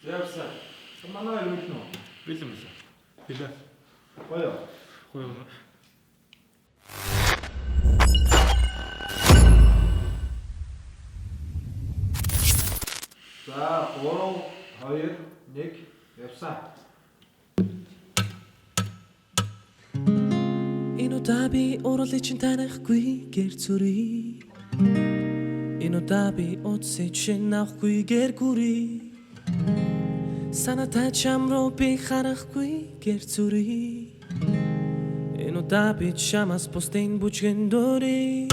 Явсан. Манай хоёр үлнэ үү? Бэлэн бэлэн. Бэлэн. Гоё. Гоё. За 3 2 1 явсан. Энэ удаа би уралж чин танихгүй гэр зүрий. Энэ удаа би утсыг чин авахгүй гэр гүрий. Санатай чамруу би харахгүй гэр зүрий. Энэ удаа би чамаас бусдын бүжгэн дөрий.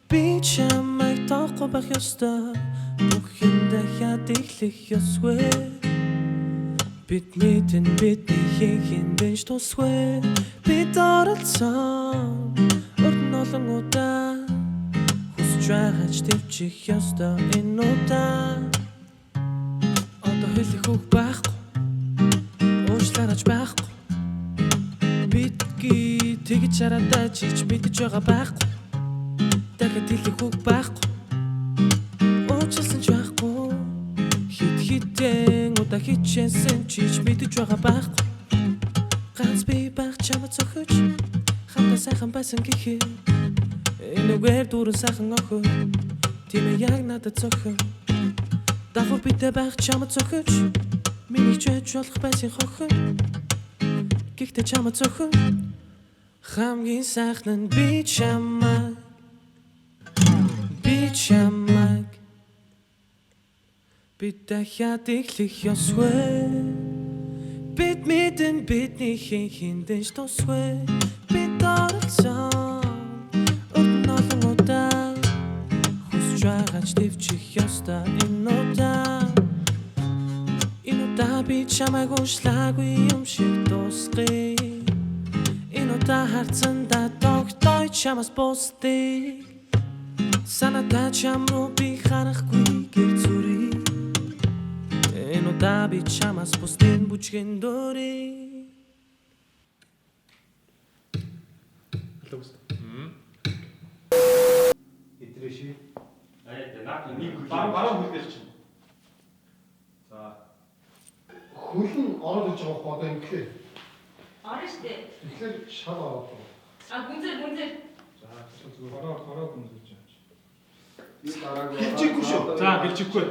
Би чамайг тоохгүй байх ёстой. Бүх юм дахиад эхлэх ёсгүй. Бид мэдэн бидний хинхиндэж тусгүй. Бид оролцсон урд олон удаа хүсэж байгаач төвчих ёстой энэ удаа. Одоо хэлэх үг байхгүй, уучлаарай байхгүй. Бидгий тэгж хараад чич мэдэж байгаа байхгүй. Дахиад хэлэх үг байхгүй, уучлсан ч байхгүй. Хитэн удаа хичээсэн чич мэдэж байгаа байхгүй. Ганц би байх чамд зохиж хамтаа сайхан байсан гэхээ. Энэ үгээр дүүрэн сайхан охин тийм ээ яг надад зохин. Давхар битээ байх чамд зохиж миний ч болох байсан хохин. Гэхдээ чамд зохин хамгийн сайхан нь би чамайг. Би чамайг бид дахиад эхлэх ёсгүй. Бид мэдэн бидний хинхиндэж тусгүй. Бид оролцсон урд олон удаа хүсэж байгаач төвчих ёстой энэ удаа. Энэ удаа би чамайг уушлаагүй юм шиг дуусгая. Энэ удаа харцандаа тогтоё чамаас бусдыг. Санатай чамруу би харахгүй гэр зүрий. Энэ удаа би чамаас бусдын бүжгэн дөрий. Итрээши. Наад нэг Бараа хүлээж чинь. За. Хөлн ороод иж байгаа одоо ингэхээ. Орно штэ. Тэгэхээр шал ороод байна. А гүнзэр. За зүгээр хороо гүнзэж байгаа. Би дараагийн Гэлчихгүй шүү. За гэлчихгүй.